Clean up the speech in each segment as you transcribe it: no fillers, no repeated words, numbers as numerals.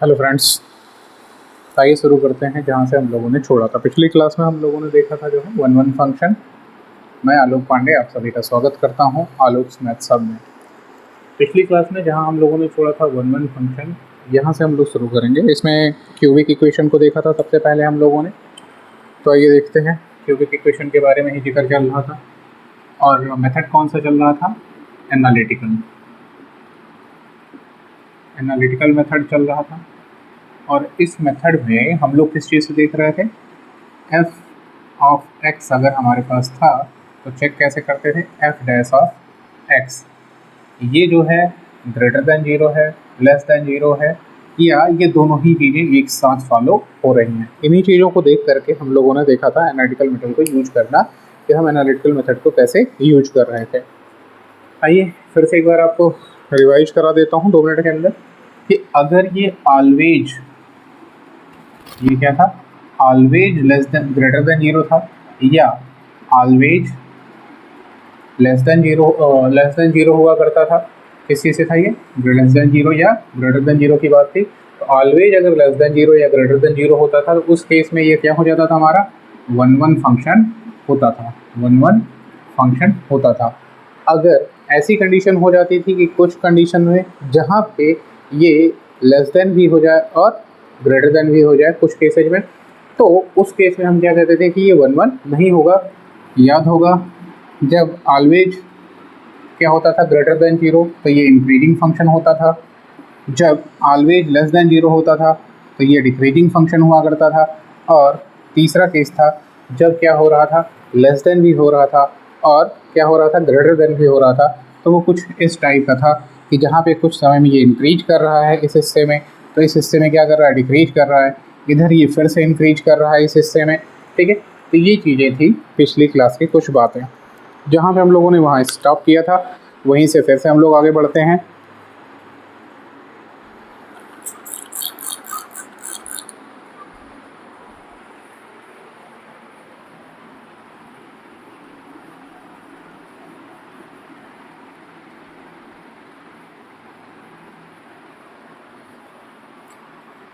Hello friends, आइए शुरू करते हैं जहाँ से हम लोगों ने छोड़ा था। पिछली क्लास में हम लोगों ने देखा था जो है वन वन फंक्शन। मैं आलोक पांडे आप सभी का स्वागत करता हूँ आलोक मैथ्स हब में। पिछली क्लास में जहाँ हम लोगों ने छोड़ा था वन वन फंक्शन, यहाँ से हम लोग शुरू करेंगे। इसमें क्यूबिक इक्वेशन को देखा था सबसे पहले हम लोगों ने। तो आइए देखते हैं, क्यूबिक इक्वेशन के बारे में ही जिक्र चल रहा था और मेथड कौन सा चल रहा था, एनालिटिकल मेथड चल रहा था। और इस मेथड में हम लोग किस चीज़ से देख रहे थे, एफ ऑफ एक्स अगर हमारे पास था तो चेक कैसे करते थे, एफ डैश ऑफ एक्स ये जो है ग्रेटर देन जीरो है, लेस देन जीरो है, या ये दोनों ही चीज़ें एक साथ फॉलो हो रही हैं। इन्हीं चीज़ों को देख करके हम लोगों ने देखा था एनालिटिकल मेथड को यूज करना, कि हम एनालिटिकल मेथड को कैसे यूज कर रहे थे। आइए फिर से एक बार आपको रिवाइज करा देता हूँ 2 मिनट के अंदर, कि अगर ये ऑलवेज, ये क्या था, always less than greater than zero था, या ऑलवेज लेस देन जीरो हुआ करता था। किस चीज़ से था ये, लेस देन जीरो या ग्रेटर देन जीरो की बात थी। तो ऑलवेज अगर लेस देन जीरो या ग्रेटर देन जीरो होता था तो उस केस में ये क्या हो जाता था, हमारा वन वन फंक्शन होता था, वन वन फंक्शन होता था। अगर ऐसी कंडीशन हो जाती थी कि कुछ कंडीशन में जहाँ पे ये लेस देन भी हो जाए और ग्रेटर देन भी हो जाए कुछ केसेज में, तो उस केस में हम क्या कहते थे कि ये वन वन नहीं होगा। याद होगा जब ऑलवेज क्या होता था, ग्रेटर देन जीरो, तो ये इंक्रीजिंग फंक्शन होता था। जब ऑलवेज लेस देन जीरो होता था तो ये डिक्रीजिंग फंक्शन हुआ करता था। और तीसरा केस था जब क्या हो रहा था, लेस देन भी हो रहा था और क्या हो रहा था, ग्रेटर देन भी हो रहा था। तो वो कुछ इस टाइप का था कि जहाँ पे कुछ समय में ये इंक्रीज कर रहा है इस हिस्से में, तो इस हिस्से में क्या कर रहा है, डिक्रीज कर रहा है। इधर ये फिर से इंक्रीज कर रहा है इस हिस्से में। ठीक है, तो ये चीज़ें थी पिछली क्लास की कुछ बातें। जहाँ पे हम लोगों ने वहाँ स्टॉप किया था वहीं से फिर से हम लोग आगे बढ़ते हैं।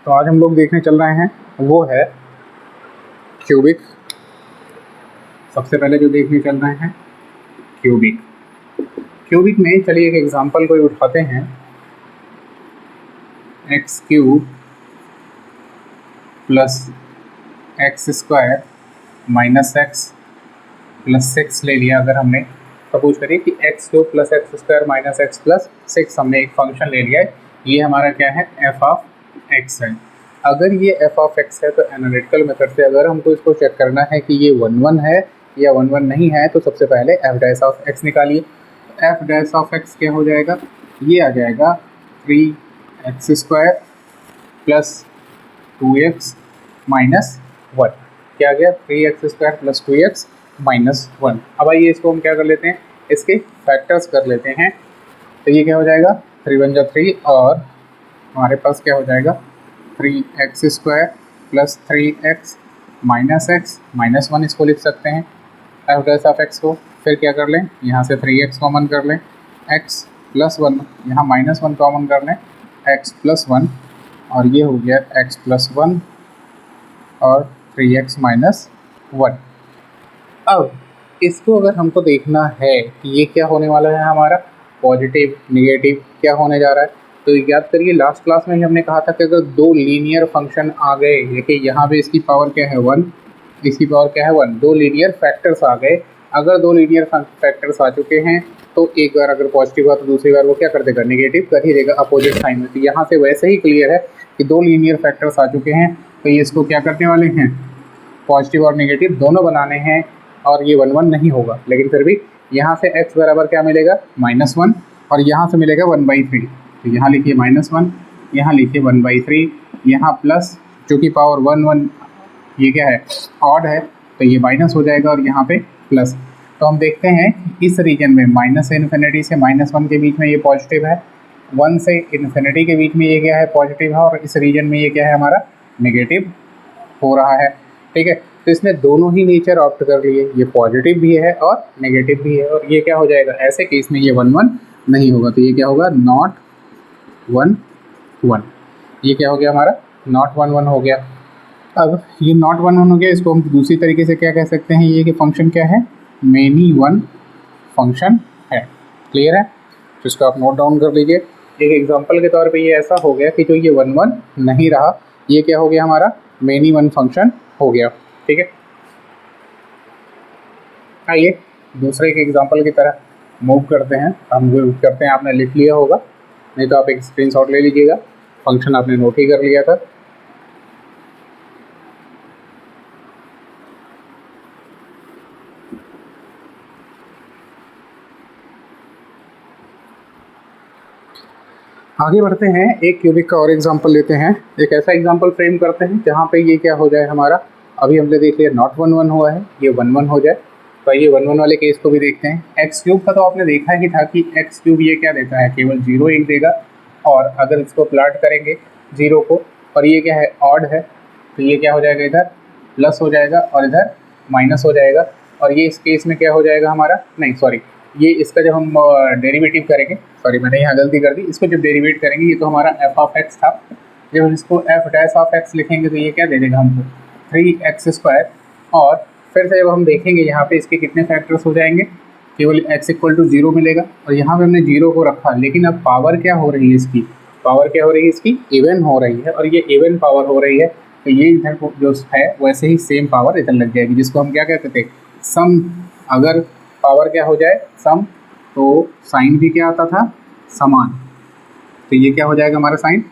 तो आज हम लोग देखने चल रहे हैं वो है क्यूबिक। सबसे पहले जो देखने चल रहे हैं क्यूबिक। क्यूबिक में चलिए एक एग्जांपल कोई उठाते हैं, x cube plus x square minus x plus 6 ले लिया। अगर हमने सपोज करिए कि x cube plus x square minus x plus 6 हमने एक फंक्शन ले लिया है, ये हमारा क्या है, एफ ऑफ एक्स है। अगर ये एफ ऑफ एक्स है तो एनालिटिकल मेथड से अगर हमको इसको चेक करना है कि ये वन वन है या वन वन नहीं है, तो सबसे पहले एफ डैश ऑफ एक्स निकालिए। एफ डैश ऑफ एक्स क्या हो जाएगा, ये आ जाएगा 3x square plus 2x minus 1। क्या आ गया, 3x square plus 2x minus 1। अब आइए इसको हम क्या कर लेते हैं, इसके फैक्टर्स कर लेते हैं। तो ये क्या हो जाएगा, 3 × 3 और हमारे पास क्या हो जाएगा 3x square plus 3x minus x minus 1, इसको लिख सकते हैं एफ डैश ऑफ एक्स को। फिर क्या कर लें, यहाँ से 3x कॉमन कर लें, x प्लस 1, यहाँ माइनस 1 कॉमन कर लें, x प्लस 1, और ये हो गया x प्लस 1 और 3x माइनस 1। अब इसको अगर हमको देखना है कि ये क्या होने वाला है, हमारा पॉजिटिव नेगेटिव क्या होने जा रहा है, तो याद करिए लास्ट क्लास में ही हमने कहा था कि अगर दो लीनियर फंक्शन आ गए, देखिए यहाँ पे इसकी पावर क्या है 1, इसकी पावर क्या है 1, दो लीनियर फैक्टर्स आ गए। अगर दो लीनियर फैक्टर्स आ चुके हैं तो एक बार अगर पॉजिटिव हुआ तो दूसरी बार वो क्या कर देगा, नेगेटिव कर ही देगा अपोजिट साइन में। तो यहाँ से वैसे ही क्लियर है कि दो लीनियर फैक्टर्स आ चुके हैं तो ये इसको क्या करने वाले हैं, पॉजिटिव और नेगेटिव दोनों बनाने हैं, और ये वन वन नहीं होगा। लेकिन फिर भी यहाँ से x बराबर क्या मिलेगा, -1, और यहाँ से मिलेगा 1/3। तो यहाँ लिखिए -1, यहाँ लिखिए 1/3, यहाँ प्लस, चूँकि पावर 1 1 ये क्या है, ऑड है, तो ये माइनस हो जाएगा और यहाँ पे प्लस। तो हम देखते हैं इस रीजन में माइनस से इन्फिनिटी से -1 के बीच में ये पॉजिटिव है, 1 से इन्फिनिटी के बीच में ये क्या है, पॉजिटिव है, और इस रीजन में ये क्या है, हमारा नेगेटिव हो रहा है। ठीक है, तो इसने दोनों ही नेचर ऑप्ट कर लिए, ये पॉजिटिव भी है और नेगेटिव भी है, और ये क्या हो जाएगा, ऐसे केस में ये 1 1 नहीं होगा। तो ये क्या होगा, नॉट 1 1। ये क्या हो गया हमारा, नॉट 1 1 हो गया। अब ये नॉट 1 1 हो गया, इसको हम दूसरी तरीके से क्या कह सकते हैं, ये कि फंक्शन क्या है, मेनी वन फंक्शन है। क्लियर है, तो इसको आप नोट डाउन कर लीजिए। एक एग्जांपल के तौर पे ये ऐसा हो गया कि जो ये 1 1 नहीं रहा, ये क्या हो गया हमारा, मेनी वन फंक्शन हो गया। ठीक है, आइए दूसरे एक एग्जांपल की तरह मूव करते हैं। हम मूव करते हैं, आपने लिख लिया होगा, नहीं तो आप एक स्क्रीनशॉट ले लीजिएगा। फंक्शन आपने नोट ही कर लिया था। आगे बढ़ते हैं, एक क्यूबिक का और एग्जांपल लेते हैं। एक ऐसा एग्जांपल फ्रेम करते हैं जहाँ पे ये क्या हो जाए हमारा, अभी हमने देख लिया नॉट 1 1 हुआ है, ये 1 1 हो जाए। तो ये 1 1 वाले केस को भी देखते हैं। एक्स क्यूब का तो आपने देखा ही था कि एक्स क्यूब ये क्या देता है, केवल 0 1 देगा। और अगर इसको प्लॉट करेंगे 0 को, और ये क्या है, ऑड है, तो ये क्या हो जाएगा, इधर प्लस हो जाएगा और इधर माइनस हो जाएगा। और ये इस केस में क्या हो जाएगा हमारा, नहीं सॉरी, ये इसका जब हम डेरिवेटिव करेंगे, सॉरी मैंने यहाँ गलती कर दी, इसको जब डेरिवेट करेंगे, ये तो हमारा एफ ऑफ एक्स था, जब हम इसको एफ डैश ऑफ एक्स लिखेंगे तो ये क्या दे देगा हमको, 3x²। और फिर से जब हम देखेंगे यहाँ पे इसके कितने फैक्टर्स हो जाएंगे, केवल x इक्वल टू 0 मिलेगा। और यहाँ पे हमने 0 को रखा, लेकिन अब पावर क्या हो रही है इसकी, पावर क्या हो रही है इसकी, इवन हो रही है, और ये इवन पावर हो रही है। तो ये इधर जो है वैसे ही सेम पावर इधर लग जाएगी, जिसको हम क्या कहते थे, सम। अगर पावर क्या हो जाए, सम, तो साइन भी क्या आता था, समान। तो ये क्या हो जाएगा हमारा साइन,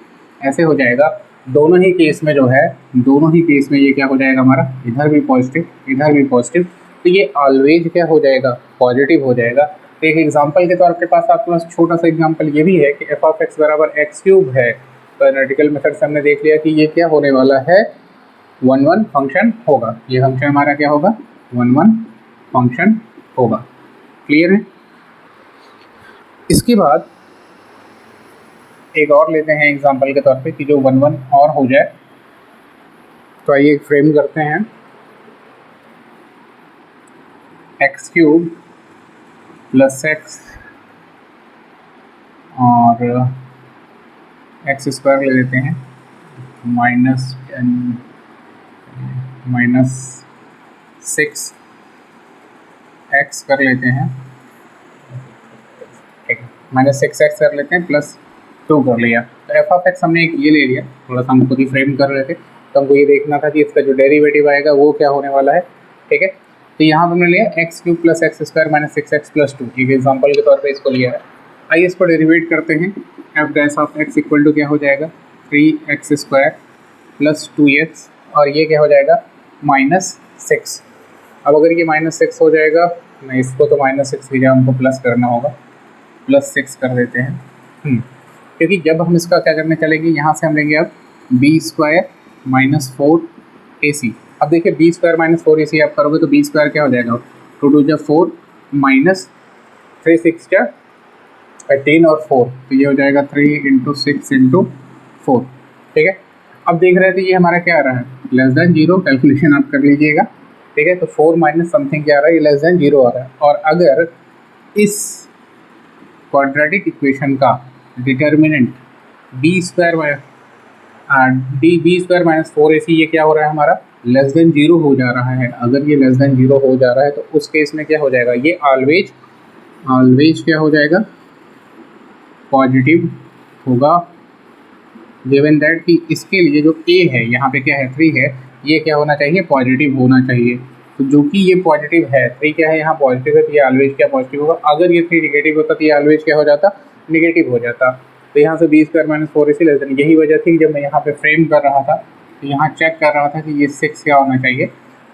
ऐसे हो जाएगा। दोनों ही केस में जो है, दोनों ही केस में ये क्या हो जाएगा हमारा, इधर भी पॉजिटिव इधर भी पॉजिटिव, तो ये ऑलवेज क्या हो जाएगा, पॉजिटिव हो जाएगा। तो एक एग्जांपल के तौर पे पास आपके पास छोटा सा एग्जांपल ये भी है कि एफ ऑफ एक्स बराबर एक्स क्यूब है। तो एनालिटिकल मेथड से हमने देख लिया कि ये क्या होने वाला है, 1 1 फंक्शन होगा। ये फंक्शन हमारा क्या होगा, 1 1 फंक्शन होगा। क्लियर है। इसके बाद एक और लेते हैं एग्जांपल के तौर पे कि जो 1 1 और हो जाए। तो आइए फ्रेम करते हैं, एक्स क्यूब प्लस एक्स और x² ले लेते हैं, -6x कर लेते हैं, ठीक है, -6x कर लेते हैं, +2 कर लिया। तो एफ ऑफ एक्स हमने एक ये ले लिया, थोड़ा सा हम खुद ही फ्रेम कर रहे थे, तो हमको ये देखना था कि इसका जो डेरिवेटिव आएगा वो क्या होने वाला है। ठीक है, तो यहाँ पर हमने लिया x cube plus x square minus 6x + 2, एक एग्जाम्पल के तौर पे इसको लिया है। आइए इसको डेरिवेट करते हैं। F dash of x equal to क्या हो जाएगा, 3x² + 2x, और ये क्या हो जाएगा, -6। अब अगर ये -6 हो जाएगा, नहीं इसको तो -6 की जगह हमको प्लस करना होगा, +6 कर देते हैं। क्योंकि जब हम इसका क्या करने चलेंगे, यहाँ से हम लेंगे अब b² - 4ac। अब देखिए b² - 4ac आप करोगे तो b² क्या हो जाएगा, 2 2 जा 4 - 3 6 जा 18 और 4, तो ये हो जाएगा 3 × 6 × 4। ठीक है, अब देख रहे थे ये हमारा क्या आ रहा है, <0, कैलकुलेशन आप कर लीजिएगा। ठीक है, तो 4 माइनस समथिंग क्या आ रहा है, ये <0 आ रहा है। और अगर इस क्वाड्रेटिक इक्वेशन का डिटर्मिनेंट b² - 4ac ये क्या हो रहा है हमारा, <0 हो जा रहा है। अगर ये <0 हो जा रहा है तो उस केस में क्या हो जाएगा, ये ऑलवेज क्या हो जाएगा, पॉजिटिव होगा। गिवन दैट कि इसके लिए जो a है, यहाँ पे क्या है 3 है, ये क्या होना चाहिए, पॉजिटिव होना चाहिए। तो जो कि ये पॉजिटिव है, 3 क्या है यहाँ पॉजिटिव है, तो ये ऑलवेज क्या पॉजिटिव होगा। अगर ये 3 निगेटिव होता तो ये ऑलवेज क्या हो जाता, निगेटिव हो जाता। तो यहाँ से b² - 4ac लेस देन, यही वजह थी जब मैं यहाँ पे फ्रेम कर रहा था तो यहाँ चेक कर रहा था कि ये 6 क्या होना चाहिए,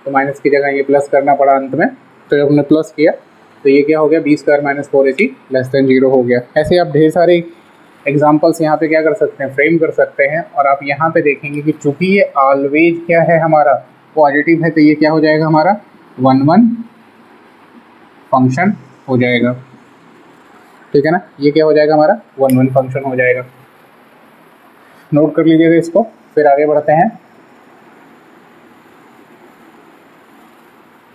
तो माइनस की जगह ये प्लस करना पड़ा अंत में। तो जब हमने प्लस किया तो ये क्या हो गया, b² - 4ac लेस देन 0 हो गया। ऐसे आप ढेर सारे एग्जाम्पल्स यहाँ पे क्या कर सकते हैं, फ्रेम कर सकते हैं। और आप यहाँ पे देखेंगे कि चूंकि ये ऑलवेज क्या है हमारा, पॉजिटिव है, तो ये क्या हो जाएगा हमारा 1 1 फंक्शन हो जाएगा। ठीक है ना, ये क्या हो जाएगा हमारा 1 1 फंक्शन हो जाएगा। नोट कर लीजिएगा इसको, फिर आगे बढ़ते हैं।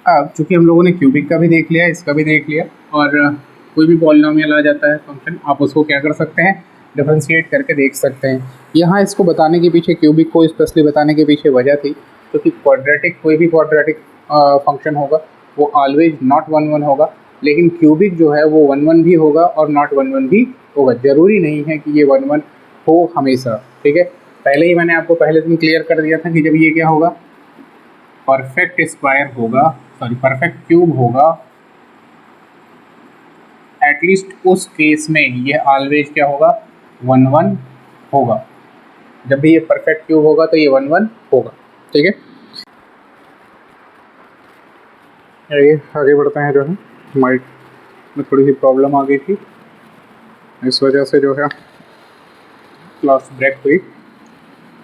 अब चूंकि हम लोगों ने क्यूबिक का भी देख लिया, इसका भी देख लिया, और कोई भी पॉलिनोमियल आ जाता है फंक्शन, आप उसको क्या कर सकते हैं, डिफ्रेंशिएट करके देख सकते हैं। यहाँ इसको बताने के पीछे, क्यूबिक को स्पेशली बताने के पीछे वजह थी क्योंकि क्वाड्रेटिक, कोई भी क्वाड्रेटिक फंक्शन होगा वो ऑलवेज नॉट 1 1 होगा, लेकिन क्यूबिक जो है वो 1 1 भी होगा और नॉट 1 1 भी होगा। ज़रूरी नहीं है कि ये 1 1 हो हमेशा, ठीक है। पहले ही मैंने आपको पहले दिन क्लियर कर दिया था कि जब ये क्या होगा, परफेक्ट स्क्वायर होगा, सॉरी परफेक्ट क्यूब होगा, एटलीस्ट उस केस में ये ऑलवेज क्या होगा, 1 1 होगा। जब भी ये परफेक्ट क्यूब होगा तो ये 1 1 होगा, ठीक है। आइए आगे बढ़ते हैं। जो है माइक में थोड़ी सी प्रॉब्लम आ गई थी, इस वजह से जो है क्लास ब्रेक हुई।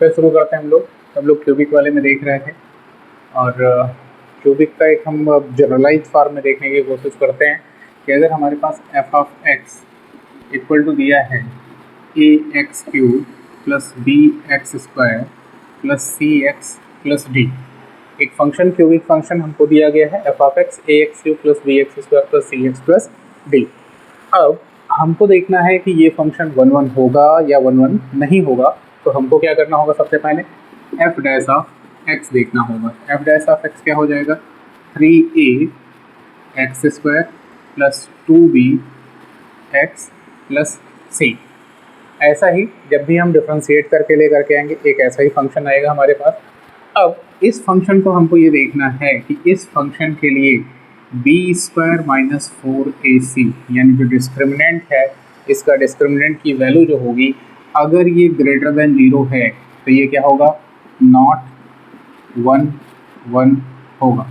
फिर शुरू करते हैं हम लोग क्यूबिक वाले में देख रहे थे, और क्यूबिक का एक हम जनरलाइज फॉर्म में देखने की कोशिश करते हैं कि अगर हमारे पास f of x equal to दिया है a x cube plus b x square plus c x plus d, एक फंक्शन, क्यूबिक फंक्शन हमको दिया गया है f of x a x cube plus b x square plus c x plus d. अब हमको देखना है कि ये फंक्शन 1 1 होगा या 1 1 नहीं होगा, तो हमको क्या करना होगा, सबसे पहले एफ डैश ऑफ एक्स देखना होगा। एफ डैश ऑफ एक्स क्या हो जाएगा, 3a x square plus 2b x plus c. ऐसा ही जब भी हम डिफ्रेंशिएट करके ले करके आएंगे, एक ऐसा ही फंक्शन आएगा हमारे पास। अब इस फंक्शन को हमको ये देखना है कि इस फंक्शन के लिए बी स्क्वायर माइनस 4ac, यानी जो डिस्क्रिमिनेंट है, इसका डिस्क्रिमिनेंट की वैल्यू जो होगी, अगर ये ग्रेटर देन 0 है तो ये क्या होगा, नॉट 1 1 होगा।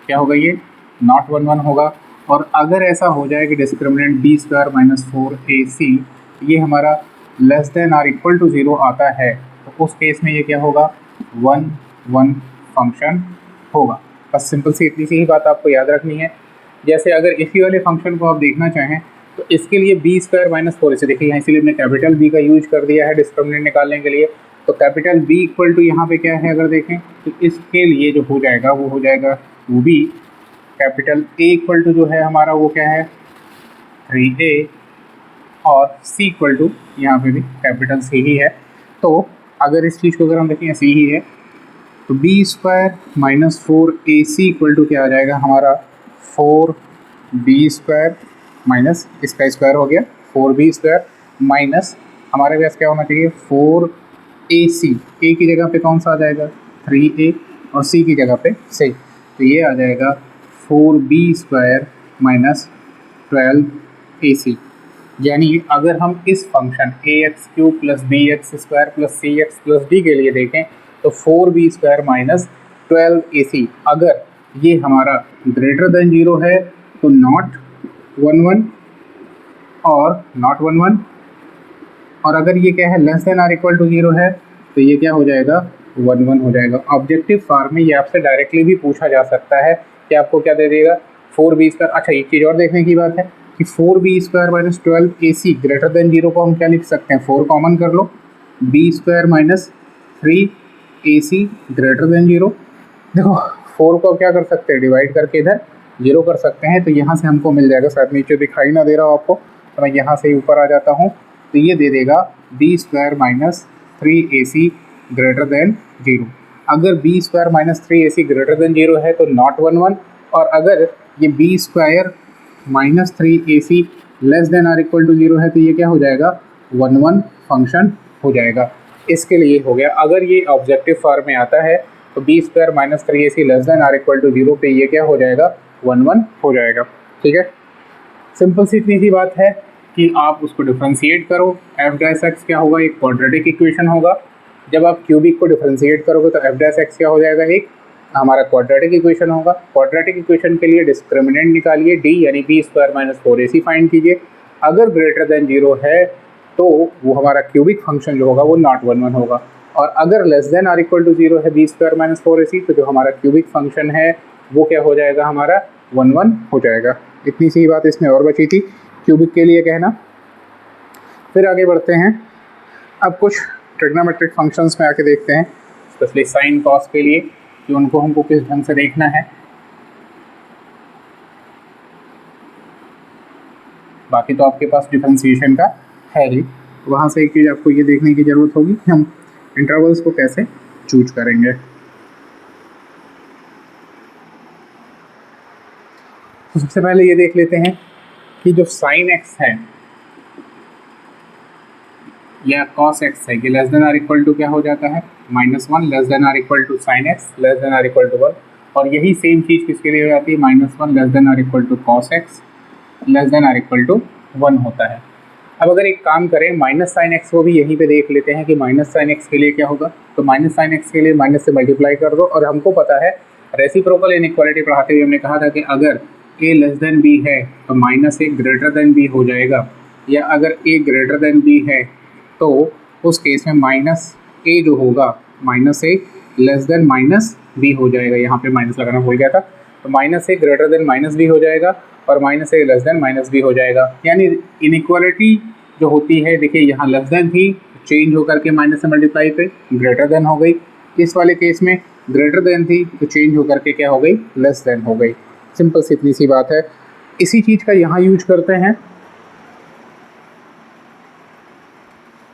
क्या होगा, ये नॉट 1 1 होगा। और अगर ऐसा हो जाए कि discriminant B square minus 4ac ये हमारा लेस देन और इक्वल टू 0 आता है, तो उस केस में ये क्या होगा, 1 1 फंक्शन होगा। बस सिंपल सी इतनी सी ही बात आपको याद रखनी है। जैसे अगर इसी वाले फंक्शन को आप देखना चाहें तो इसके लिए बी स्क्वायर माइनस 4, इसे देखिए यहाँ इसीलिए हमने कैपिटल बी का यूज कर दिया है डिस्क्रिमिनेंट निकालने के लिए। तो कैपिटल बी इक्वल टू यहाँ पे क्या है, अगर देखें तो इसके लिए जो हो जाएगा वो हो जाएगा 2b। Capital A equal to जो है हमारा वो क्या है, 3a, और सी इक्वल टू यहाँ पे भी कैपिटल सी ही है। तो अगर इस चीज़ को अगर हम देखें सी ही है, तो b square minus 4ac equal to क्या आ जाएगा हमारा, 4b स्क्वायर माइनस इसका स्क्वायर हो गया 4b स्क्वायर माइनस हमारे पास क्या होना चाहिए, 4ac, a की जगह पे कौन सा आ जाएगा, 3a, और c की जगह पे 6, तो ये आ जाएगा 4b स्क्वायर माइनस 12ac। यानी अगर हम इस function a x cube plus b x square plus c x plus d के लिए देखें तो 4b स्क्वायर माइनस 12ac, अगर ये हमारा ग्रेटर देन 0 है तो नॉट 1 1 और नॉट 1 1, और अगर ये क्या है, लेस देन और इक्वल टू 0 है तो ये क्या हो जाएगा, 1 1 हो जाएगा। ऑब्जेक्टिव फॉर्म में ये आपसे डायरेक्टली भी पूछा जा सकता है कि आपको क्या दे देगा, 4b स्क्वायर। अच्छा, एक चीज़ और देखने की बात है कि 4b square minus 12ac greater than 0 को हम क्या लिख सकते हैं, 4 कॉमन कर लो, b square minus 3ac greater than 0। देखो 4 को अब क्या कर सकते हैं, डिवाइड करके इधर 0 कर सकते हैं, तो यहाँ से हमको मिल जाएगा, शायद नीचे दिखाई ना दे रहा हो आपको, तो मैं यहाँ से ही ऊपर आ जाता हूँ, तो ये दे देगा b square minus 3ac greater than 0। अगर b square minus 3ac greater than 0 है तो नॉट 1 1, और अगर ये b square minus 3ac less than और इक्वल टू 0 है तो ये क्या हो जाएगा, 1 1 फंक्शन हो जाएगा। इसके लिए हो गया। अगर ये ऑब्जेक्टिव फॉर्म में आता है तो b square minus 3ac less than और इक्वल टू 0 पे ये क्या हो जाएगा, 1 1 हो जाएगा। ठीक है, सिंपल सी इतनी सी बात है कि आप उसको डिफ्रेंशिएट करो। एफ डैश एक्स क्या होगा, एक क्वाड्रेटिक इक्वेशन होगा। जब आप क्यूबिक को डिफ्रेंशिएट करोगे तो एफ डैश एक्स क्या हो जाएगा, एक हमारा क्वाड्रेटिक इक्वेशन होगा। क्वाड्रेटिक इक्वेशन के लिए डिस्क्रिमिनेंट निकालिए d, यानी B square minus 4ac find कीजिए। अगर ग्रेटर देन 0 है तो वो हमारा क्यूबिक फंक्शन जो होगा वो नॉट 1 1 होगा, और अगर लेस देन और इक्वल टू 0 है बी स्क्वायर माइनस 4ac तो जो हमारा क्यूबिक फंक्शन है वो क्या हो जाएगा, हमारा 1 1 हो जाएगा। इतनी सी बात इसमें और बची थी क्यूबिक के लिए कहना। फिर आगे बढ़ते हैं, अब कुछ ट्रिग्नोमेट्रिक फंक्शंस में आके देखते हैं, स्पेशली साइन कॉस के लिए कि उनको हमको किस ढंग से देखना है। बाकी तो आपके पास डिफरेंशिएशन का है ही, वहाँ से एक चीज़ आपको ये देखने की ज़रूरत होगी कि हम इंटरवल्स को कैसे चूज करेंगे। तो सबसे पहले ये देख लेते हैं कि जो साइन एक्स है या कॉस एक्स है ये less than or equal to क्या हो जाता है -1 less than or equal to sine x less than or equal to 1, और यही सेम चीज़ किसके लिए हो जाती है -1 less than or equal to cos x less than or equal to 1 होता है। अब अगर एक काम करें माइनस साइन एक्स को भी यहीं पे देख लेते हैं कि माइनस साइन एक्स के लिए क्या होगा। तो माइनस साइन एक्स के लिए माइनस से मल्टीप्लाई कर दो, और हमको पता है रेसिप्रोकल इनइक्वालिटी पढ़ाते हुए हमने कहा था कि अगर a लेस देन बी है तो minus a greater than b हो जाएगा, या अगर a ग्रेटर देन बी है तो उस केस में माइनस a जो होगा minus a less than minus b हो जाएगा। यहाँ पे माइनस लगाना भूल गया था, तो minus a greater than minus b हो जाएगा और minus a less than minus b हो जाएगा। यानी इनइक्वालिटी जो होती है देखिए यहाँ लेस देन थी, चेंज होकर के माइनस से मल्टीप्लाई पे ग्रेटर देन हो गई। इस वाले केस में ग्रेटर देन थी तो चेंज होकर के क्या हो गई लेस देन हो गई। सिंपल सी इतनी सी बात है। इसी चीज़ का यहाँ यूज करते हैं।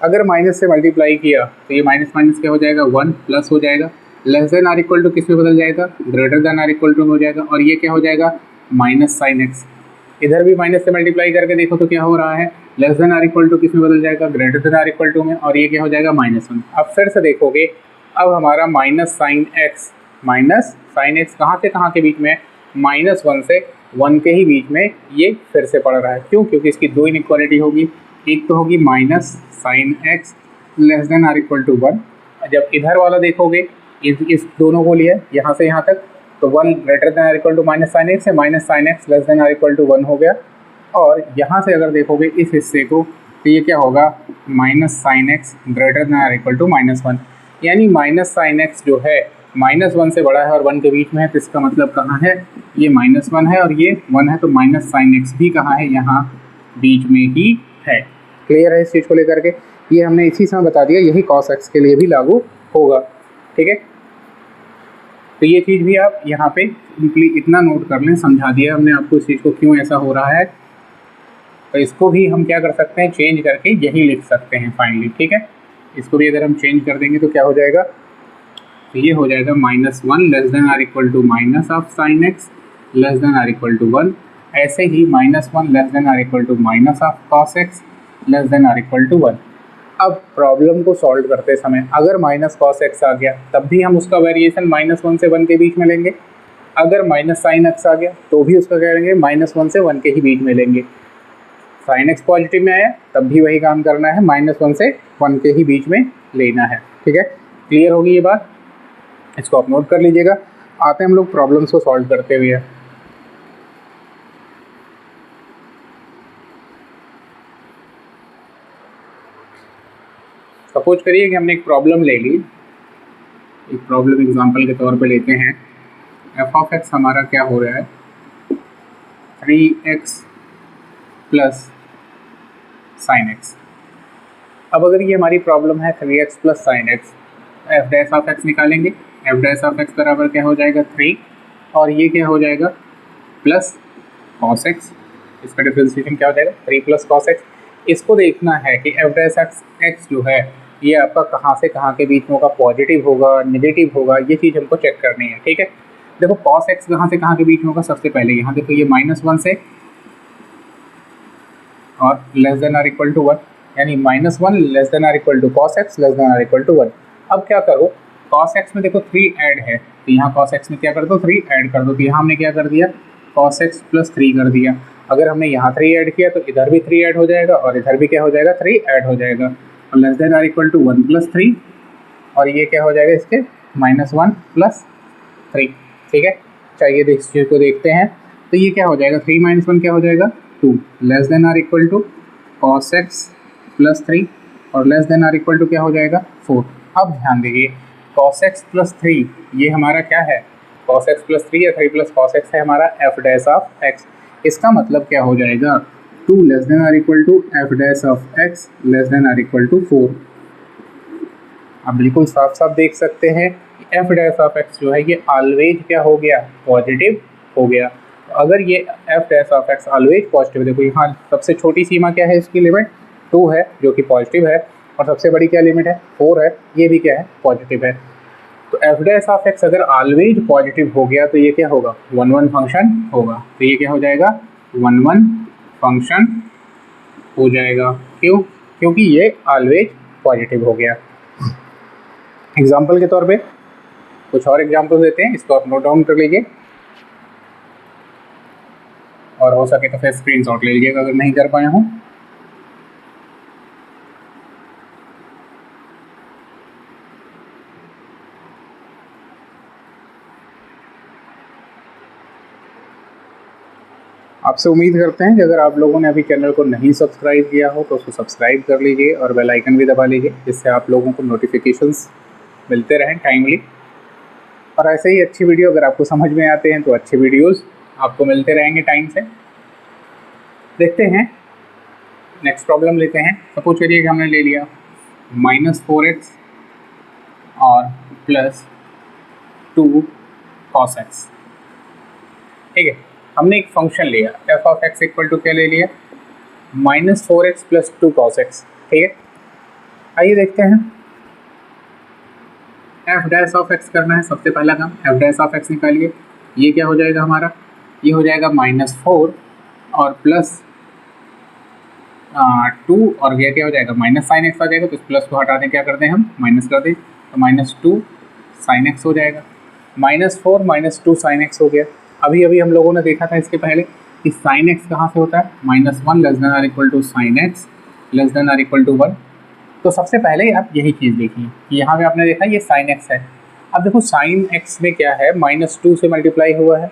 अगर माइनस से मल्टीप्लाई किया तो ये माइनस माइनस क्या हो जाएगा 1 प्लस हो जाएगा, less than or equal to किस में बदल जाएगा greater than or equal to हो जाएगा, और ये क्या हो जाएगा माइनस साइन एक्स। इधर भी माइनस से मल्टीप्लाई करके देखो तो क्या हो रहा है less than or equal to किस में बदल जाएगा greater than or equal to में, और ये क्या हो जाएगा -1। अब फिर से देखोगे अब हमारा माइनस साइन एक्स कहाँ से कहाँ के बीच में -1 से 1 के ही बीच में ये फिर से पड़ रहा है। क्यों? क्योंकि इसकी दो इनइक्वालिटी होगी, एक तो होगी minus sine x less than or equal to 1। जब इधर वाला देखोगे इस दोनों को लिया यहाँ से यहाँ तक तो 1 greater than or equal to minus sine x है, minus sine x less than or equal to 1 हो गया। और यहाँ से अगर देखोगे इस हिस्से को तो ये क्या होगा minus sine x greater than or equal to -1। यानी माइनस साइन एक्स जो है -1 से बड़ा है और 1 के बीच में है, तो इसका मतलब कहाँ है ये -1 है और ये 1 है, तो माइनस साइन एक्स भी कहाँ है यहाँ बीच में ही है। क्लियर है इस चीज़ को लेकर के? ये हमने इसी समय बता दिया, यही कॉस एक्स के लिए भी लागू होगा। ठीक है, तो ये चीज़ भी आप यहाँ पे सिंपली इतना नोट कर लें, समझा दिया हमने आपको इस चीज़ को क्यों ऐसा हो रहा है। तो इसको भी हम क्या कर सकते हैं चेंज करके यही लिख सकते हैं फाइनली। ठीक है, इसको भी अगर हम चेंज कर देंगे तो क्या हो जाएगा, तो ये हो जाएगा -1 less than or equal to minus of sine x less than or equal to 1। ऐसे ही -1 less than or equal to minus of cos x less than or equal to 1। अब प्रॉब्लम को सॉल्व करते समय अगर माइनस कॉस एक्स आ गया तब भी हम उसका वेरिएशन -1 से 1 के बीच में लेंगे। अगर माइनस साइन एक्स आ गया तो भी उसका क्या लेंगे -1 से 1 के ही बीच में लेंगे। साइन एक्स पॉजिटिव में आया तब भी वही काम करना है, -1 से 1 के ही बीच में लेना है। ठीक है, क्लियर होगी ये बात, इसको आप नोट कर लीजिएगा। आते हैं हम लोग प्रॉब्लम्स को सॉल्व करते हुए। सपोज करिए कि हमने एक प्रॉब्लम ले ली, एक प्रॉब्लम एग्जांपल के तौर पे लेते हैं। एफ ऑफ एक्स हमारा क्या हो रहा है 3x प्लस साइन एक्स। अब अगर ये हमारी प्रॉब्लम है 3x plus sine x, F dash of x निकालेंगे। एफ डैश ऑफ एक्स बराबर क्या हो जाएगा 3, और ये क्या हो जाएगा प्लस कॉस एक्स। इसका डिफरेंशिएशन क्या हो जाएगा 3 प्लस कॉस एक्स। इसको देखना है कि एफ डैश एक्स जो है ये आपका कहाँ से कहाँ के बीच में होगा, पॉजिटिव होगा नेगेटिव होगा, ये चीज़ हमको चेक करनी है। ठीक है, देखो कॉस एक्स कहाँ से कहाँ के बीच में होगा, सबसे पहले यहाँ देखो ये -1 से और less than or equal to 1, यानी -1 less than or equal to cos x less than or equal to 1। अब क्या करो कॉस एक्स में देखो 3 ऐड है, तो यहाँ कॉस एक्स में क्या कर दो 3 ऐड कर दो, तो यहाँ हमने क्या कर दिया कॉस एक्स प्लस 3 कर दिया। अगर हमने यहाँ 3 ऐड किया तो इधर भी 3 ऐड हो जाएगा और इधर भी क्या हो जाएगा 3 ऐड हो जाएगा, और less than or equal to 1 plus 3, और ये क्या हो जाएगा इसके -1 प्लस 3। ठीक है, चाहिए इस चीज़ को देखते हैं। तो ये क्या हो जाएगा 3 - 1 क्या हो जाएगा 2, less than or equal to cos x plus 3, और less than or equal to क्या हो जाएगा 4। अब ध्यान दीजिए कॉस एक्स प्लस 3 ये हमारा क्या है कॉस एक्स प्लस 3 या 3 प्लस कॉस एक्स है हमारा एफ डैश ऑफ एक्स। इसका मतलब क्या हो जाएगा 2 less than or equal to f dash of x less than or equal to 4। आप बिल्कुल साफ साफ देख सकते हैं एफ डैश ऑफ एक्स जो है ये ऑलवेज क्या हो गया पॉजिटिव हो गया। तो अगर ये F dash of x always positive, देखो यहाँ सबसे छोटी सीमा क्या है इसकी लिमिट 2 है जो कि पॉजिटिव है, और सबसे बड़ी क्या लिमिट है 4 है, ये भी क्या है पॉजिटिव है। तो एफ डैश ऑफ एक्स अगर ऑलवेज पॉजिटिव हो गया तो ये क्या होगा 1 1 फंक्शन होगा। तो ये क्या हो जाएगा 1 1 फंक्शन हो जाएगा। क्यों? क्योंकि ये ऑलवेज पॉजिटिव हो गया। एग्जाम्पल के तौर पे कुछ और एग्जाम्पल देते हैं, इसको आप नोट डाउन कर लीजिए और हो सके तो फिर स्क्रीनशॉट ले लीजिएगा अगर नहीं कर पाए हों। आपसे उम्मीद करते हैं कि अगर आप लोगों ने अभी चैनल को नहीं सब्सक्राइब किया हो तो उसको सब्सक्राइब कर लीजिए और बेल आइकन भी दबा लीजिए, जिससे आप लोगों को नोटिफिकेशंस मिलते रहें टाइमली। और ऐसे ही अच्छी वीडियो अगर आपको समझ में आते हैं तो अच्छे वीडियोस आपको मिलते रहेंगे टाइम से। देखते हैं नेक्स्ट प्रॉब्लम लेते हैं। सपोज करिए कि हमने ले लिया -4x और +2 cos x। ठीक है, हमने एक फंक्शन लिया f of x equal to क्या ले लिया -4x + 2 cos x। ठीक है, आइए देखते हैं f डैश ऑफ x करना है। सबसे पहला काम f डैश ऑफ x निकालिए। ये क्या हो जाएगा हमारा, ये हो जाएगा -4 और +2 और ये क्या हो जाएगा माइनस साइन एक्स आ जाएगा। तो इस प्लस को हटा दें, क्या कर दें हम माइनस कर दें, तो -2 साइन एक्स हो जाएगा। -4 -2 साइन एक्स हो गया। अभी अभी हम लोगों ने देखा था इसके पहले कि साइन एक्स कहाँ से होता है -1 less than or equal to sine x less than or equal to 1। तो सबसे पहले आप यही चीज़ देखिए कि यहाँ पे आपने देखा ये साइन एक्स है। अब देखो साइन एक्स में क्या है -2 से मल्टीप्लाई हुआ है,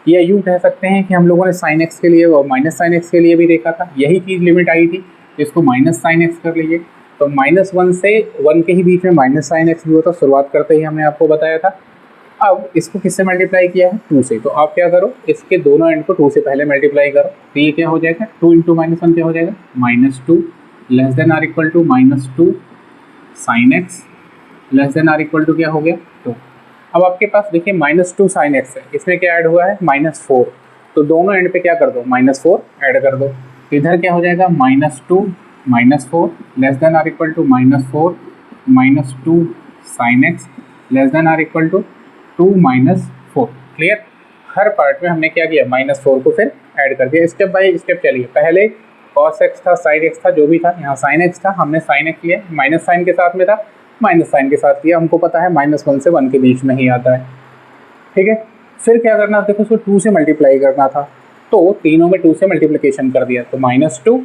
या यूँ कह सकते हैं कि हम लोगों ने साइन एक्स के लिए और माइनस साइन एक्स के लिए भी देखा था, यही चीज़ लिमिट आई थी। इसको माइनस साइन एक्स कर लीजिए। तो -1 से 1 के ही बीच में माइनस साइन एक्स भी होता, शुरुआत करते ही हमने आपको बताया था। अब इसको किससे मल्टीप्लाई किया है 2 से, तो आप क्या करो इसके दोनों एंड को 2 से पहले मल्टीप्लाई करो। तो ये क्या हो जाएगा 2 × -1 क्या हो जाएगा -2 less than or equal to -2 sine x less than or equal to क्या हो गया 2। अब आपके पास देखिए -2 साइन एक्स है, इसमें क्या ऐड हुआ है -4। तो दोनों एंड पे क्या कर दो -4 ऐड कर दो। तो इधर क्या हो जाएगा -2 -4 less than or equal to -4 -2 sine x less than or equal to 2 -4। Clear? हर पार्ट में हमने क्या किया -4 को फिर ऐड कर दिया। स्टेप बाय स्टेप चलिए। पहले कॉस एक्स था, साइन एक्स था, जो भी था, यहाँ साइन एक्स था, हमने साइन एक्स लिया, माइनस साइन के साथ में था, माइनस साइन के साथ किया। हमको पता है -1 से 1 के बीच में ही आता है। ठीक है, फिर क्या करना, देखो उसको 2 से मल्टीप्लाई करना था, तो तीनों में 2 से मल्टीप्लिकेशन कर दिया, तो -2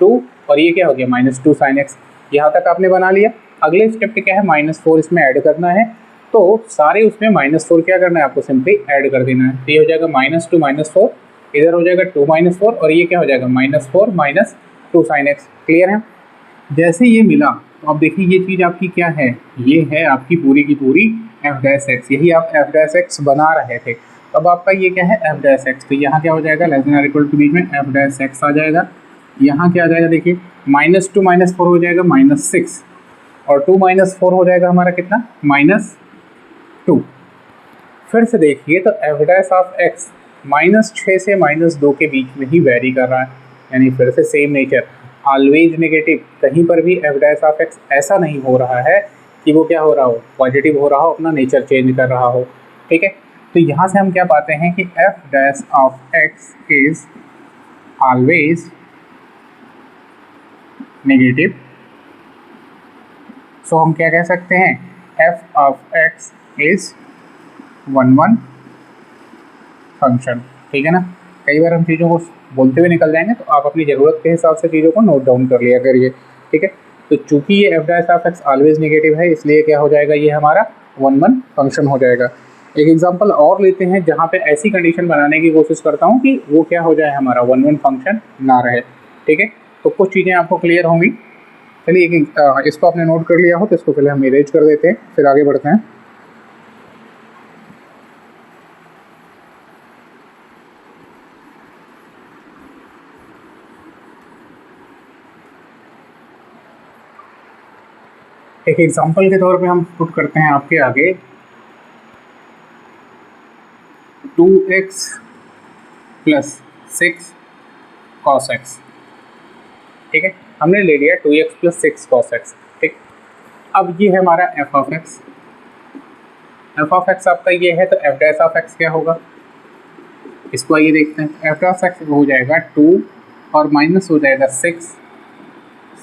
2 और ये क्या हो गया -2 साइन एक्स। यहाँ तक आपने बना लिया। अगले स्टेप पे क्या है -4 इसमें ऐड करना है, तो सारे उसमें -4 क्या करना है आपको सिंपली ऐड कर देना है। तो ये हो जाएगा -2 -4, इधर हो जाएगा 2 -4 और ये क्या हो जाएगा -4 -2 साइन एक्स। क्लियर है? जैसे ये मिला तो अब देखिए ये चीज़ आपकी क्या है, ये है आपकी पूरी की पूरी एफ डैश एक्स। यही आप एफ डैश एक्स बना रहे थे। अब आपका ये क्या है एफ डैश एक्स। तो यहाँ क्या हो जाएगा लेस देन आर इक्वल के बीच में एफ डैश एक्स आ जाएगा। यहाँ क्या आ जाएगा देखिए -2 -4 हो जाएगा -6 और 2 -4 हो जाएगा हमारा कितना -2। फिर से देखिए तो एफ डैश ऑफ एक्स -6 से -2 के बीच में ही वेरी कर रहा है, यानी फिर से सेम नेचर, ऑलवेज नेगेटिव। कहीं पर भी एफ डैश ऑफ एक्स ऐसा नहीं हो रहा है कि वो क्या हो रहा हो पॉजिटिव हो रहा हो, अपना नेचर चेंज कर रहा हो। ठीक है, तो यहाँ से हम क्या पाते हैं कि f dash of x is always negative. So हम क्या कह सकते हैं f of x is 1 1 function. ठीक है ना, कई बार हम चीज़ों को बोलते हुए निकल जाएंगे, तो आप अपनी ज़रूरत के हिसाब से चीज़ों को नोट डाउन कर लिया करिए। ठीक है, तो चूंकि ये F dash of x always negative है, इसलिए क्या हो जाएगा ये हमारा 1 1 फंक्शन हो जाएगा। एक एग्जांपल और लेते हैं जहाँ पे ऐसी कंडीशन बनाने की कोशिश करता हूँ कि वो क्या हो जाए हमारा 1 1 फंक्शन ना रहे। ठीक है, तो कुछ चीज़ें आपको क्लियर होंगी। चलिए इसको आपने नोट कर लिया हो तो इसको पहले हम इरेज कर देते हैं, फिर आगे बढ़ते हैं। एक एग्जांपल के तौर पे हम पुट करते हैं आपके आगे 2x + 6 cos x। ठीक है, हमने ले लिया 2x प्लस 6 cos x, ठीक। अब ये है हमारा f of x, f of x आपका ये है, तो f डैश ऑफ x क्या होगा, इसको आइए देखते हैं। f ऑफ x हो जाएगा 2 और माइनस हो जाएगा 6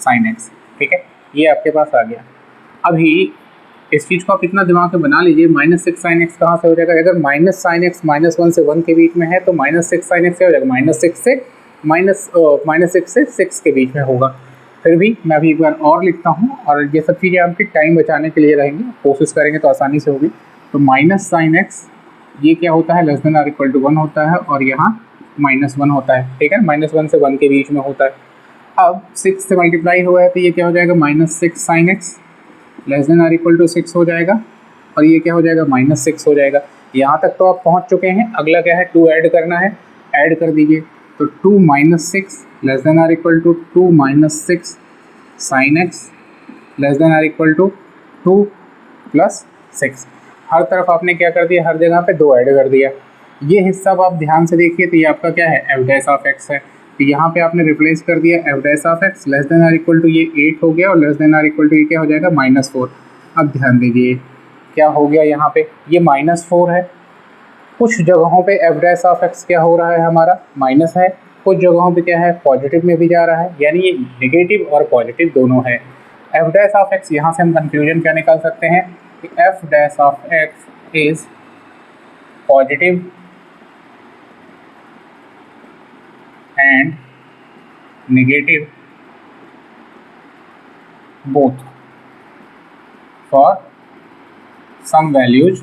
sin x, ठीक है, ये आपके पास आ गया। अभी इस चीज़ को आप इतना दिमाग में बना लीजिए, -6 sin x कहाँ से हो जाएगा, अगर माइनस साइन एक्स -1 से 1 के बीच में है तो -6 sin x क्या हो जाएगा, -6 से 6 के बीच में होगा। फिर भी मैं अभी एक बार और लिखता हूँ, और ये सब चीज़ें आपकी टाइम बचाने के लिए रहेंगी, कोशिश करेंगे तो आसानी से होगी। तो माइनस साइन एक्स ये क्या होता है, less than or equal to 1 होता है, और यहाँ -1 होता है, ठीक है, -1 से 1 के बीच में होता है। अब 6 से मल्टीप्लाई हुआ है तो ये क्या हो जाएगा, -6 sin x less than or equal to 6 हो जाएगा, और ये क्या हो जाएगा, -6 हो जाएगा। यहाँ तक तो आप पहुँच चुके हैं। अगला क्या है, 2 ऐड करना है, ऐड कर दीजिए। तो 2 - 6 less than or equal to 2 - 6 sin x less than or equal to 2 + 6। हर तरफ आपने क्या कर दिया, हर जगह पे 2 ऐड कर दिया। ये हिस्सा अब आप ध्यान से देखिए, तो ये आपका क्या है, f डैश ऑफ x है। तो यहाँ पे आपने रिप्लेस कर दिया f dash of x less than or equal to ये 8 हो गया, और less than or equal to ये क्या हो जाएगा, -4। अब ध्यान दीजिए क्या हो गया, यहाँ पे ये -4 है। कुछ जगहों पे f डैश ऑफ x क्या हो रहा है, हमारा माइनस है, कुछ जगहों पे क्या है, पॉजिटिव में भी जा रहा है, यानी ये नेगेटिव और पॉजिटिव दोनों है। f डैश ऑफ x, यहाँ से हम कंक्लूजन क्या निकाल सकते हैं कि f dash of x is positive and negative both for some values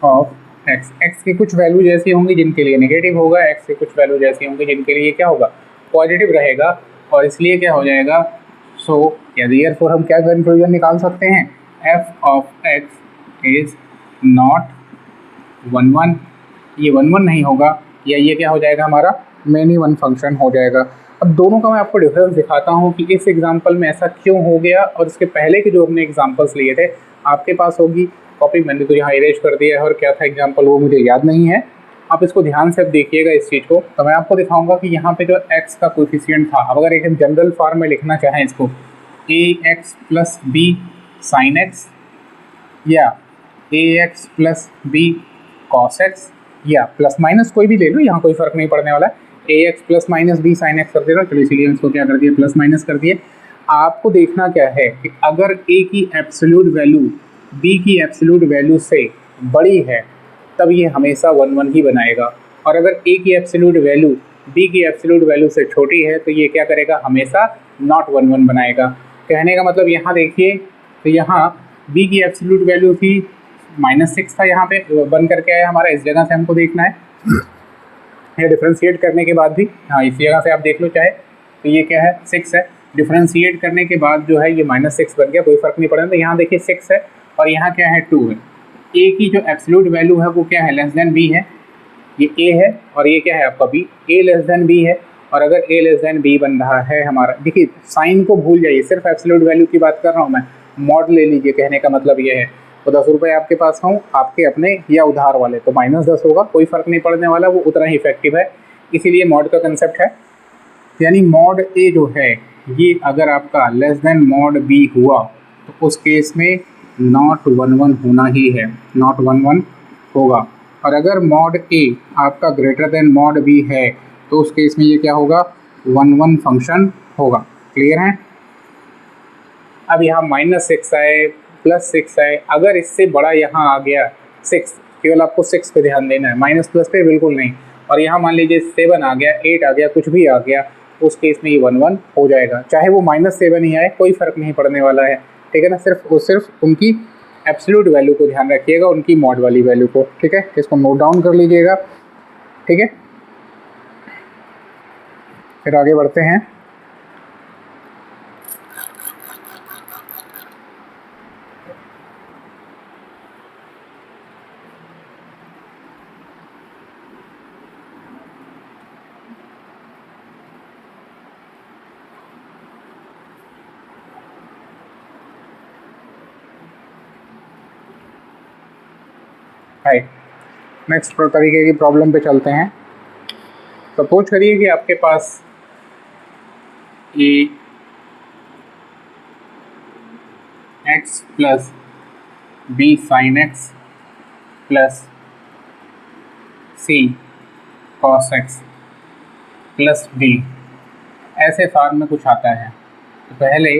of x। x की कुछ वैल्यूज ऐसी होंगी जिनके लिए नेगेटिव होगा, x की कुछ वैल्यूज ऐसी होंगी जिनके लिए क्या होगा, पॉजिटिव रहेगा, और इसलिए क्या हो जाएगा। सो देयरफॉर हम क्या कंक्लूजन निकाल सकते हैं, f of x is not 1 ये 1 नहीं होगा, या ये क्या हो जाएगा, हमारा मैनी वन फंक्शन हो जाएगा। अब दोनों का मैं आपको डिफरेंस दिखाता हूँ कि इस एग्जांपल में ऐसा क्यों हो गया, और इसके पहले के जो हमने एग्जांपल्स लिए थे आपके पास होगी कॉपी, मैंने तो यहाँ इरेज कर दिया है, और क्या था एग्जांपल वो मुझे याद नहीं है। आप इसको ध्यान से अब देखिएगा इस चीज़ को, तो मैं आपको दिखाऊंगा कि यहाँ पे जो x का कोफिशिएंट था, अब अगर एक जनरल फॉर्म में लिखना चाहें इसको, ax + b sin x या ax + b cos x, या प्लस माइनस कोई भी ले लो, यहाँ कोई फर्क नहीं पड़ने वाला है। ax + -b sin x कर देना, चलो इसीलिए इसको क्या कर दिया, प्लस माइनस कर दिए। आपको देखना क्या है कि अगर a की एब्सोल्यूट वैल्यू b की एब्सोल्यूट वैल्यू से बड़ी है तब ये हमेशा 1 ही बनाएगा, और अगर a की एब्सोल्यूट वैल्यू b की एब्सोल्यूट वैल्यू से छोटी है तो ये क्या करेगा, हमेशा नॉट 1 बनाएगा। कहने का मतलब यहाँ देखिए, तो यहाँ b की एब्सोल्यूट वैल्यू थी -6 था, यहाँ पे बन करके आया हमारा, इस जगह से हमको देखना है, ये डिफ्रेंशिएट करने के बाद भी, हाँ इस जगह से आप देख लो चाहे, तो ये क्या है, 6 है, डिफ्रेंशिएट करने के बाद जो है ये -6 बन गया, कोई फर्क नहीं पड़ा। तो यहाँ देखिए 6 है, और यहाँ क्या है, 2 है। a की जो एब्सोल्यूट वैल्यू है वो क्या है, लेस देन b है, ये a है, और ये क्या है आपका b, a less then b है। और अगर a लेस देन b बन रहा है हमारा, देखिए साइन को भूल जाइए, सिर्फ एब्सोल्यूट वैल्यू की बात कर रहा हूँ मैं, मॉड ले लीजिए, कहने का मतलब ये है। तो 10 रुपये आपके पास हों, आपके अपने या उधार वाले, तो -10 होगा, कोई फ़र्क नहीं पड़ने वाला, वो उतना ही इफेक्टिव है, इसीलिए मॉड का कंसेप्ट है। यानी मॉड ए जो है ये अगर आपका लेस देन मॉड बी हुआ तो उस केस में नॉट 1 होना ही है, नॉट 1 होगा। और अगर मॉड ए आपका ग्रेटर देन मॉड बी है तो उस केस में ये क्या होगा, 1 फंक्शन होगा। क्लियर है। अब यहाँ -6 आए, +6 आए, अगर इससे बड़ा यहाँ आ गया 6, केवल आपको 6 पे ध्यान देना है, माइनस प्लस पे बिल्कुल नहीं। और यहाँ मान लीजिए 7 आ गया, 8 आ गया, कुछ भी आ गया, उस केस में ये 1 हो जाएगा, चाहे वो -7 ही आए, कोई फ़र्क नहीं पड़ने वाला है, ठीक है ना। सिर्फ उनकी एब्सोल्यूट वैल्यू को ध्यान रखिएगा, उनकी मॉड वाली वैल्यू को, ठीक है। इसको नोट डाउन कर लीजिएगा, ठीक है। फिर आगे बढ़ते हैं। हाय, नेक्स्ट तरीके की प्रॉब्लम पे चलते हैं। सपोज करिए कि आपके पास a x plus b sine x plus c cos x plus d, ऐसे फॉर्म में कुछ आता है। तो पहले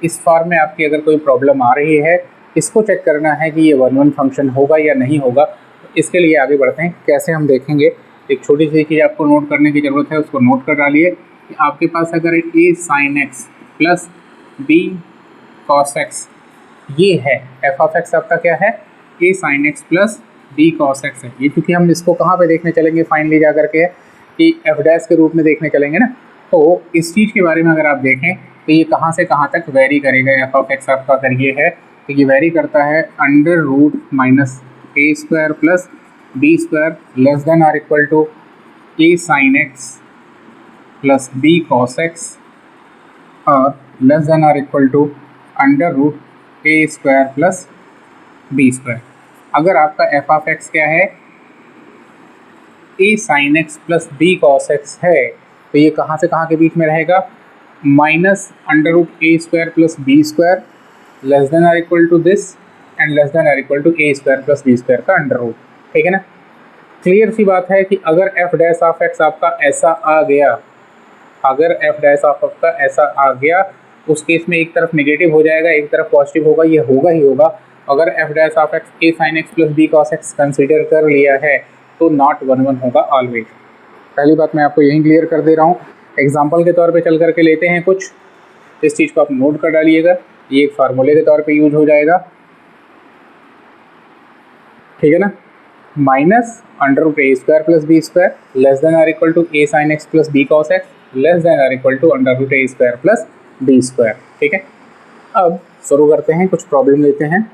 इस फॉर्म में आपकी अगर कोई प्रॉब्लम आ रही है, इसको चेक करना है कि ये वन वन फंक्शन होगा या नहीं होगा। तो इसके लिए आगे बढ़ते हैं, कैसे हम देखेंगे। एक छोटी सी चीज़ आपको नोट करने की ज़रूरत है, उसको नोट कर डालिए कि आपके पास अगर a sine x plus b cos x ये है, एफ ऑफ एक्स आपका क्या है, a sine x plus b cos x है। ये क्योंकि हम इसको कहाँ पे देखने चलेंगे फाइनली जा करके, कि एफ डैश के रूप में देखने चलेंगे ना। तो इस चीज़ के बारे में अगर आप देखें तो ये कहाँ से कहाँ तक वेरी करेगा। एफ ऑफ एक्स आपका अगर ये है तो ये वेरी करता है under root minus a square plus b square less than or equal to a sine x plus b cos x और less than or equal to under root a square plus b square. अगर आपका f of x क्या है, a sine x plus b cos x है, तो ये कहाँ से कहाँ के बीच में रहेगा, minus under root a square plus b square less than or equal to this and less than or equal to a square plus b square का अंडर रूट। ठीक है ना। क्लियर सी बात है कि अगर एफ डैश ऑफ एक्स आपका ऐसा आ गया, अगर एफ डैश ऑफ आपका ऐसा आ गया, उस केस में एक तरफ नेगेटिव हो जाएगा, एक तरफ पॉजिटिव होगा, ये होगा ही होगा। अगर f dash of x a sine x plus b cos x consider कर लिया है तो नॉट वन वन होगा ऑलवेज। पहली बात मैं आपको यहीं क्लियर कर दे रहा हूँ। एग्जाम्पल के तौर पे चल करके लेते हैं कुछ, इस चीज़ को आप नोट कर डालिएगा, ये एक फार्मूले के तौर पे यूज हो जाएगा। ठीक है ना। Minus under root a square plus b square less than or equal to a sine x plus b cos x less than or equal to under root a square plus b square. ठीक है। अब शुरू करते हैं, कुछ problem लेते हैं।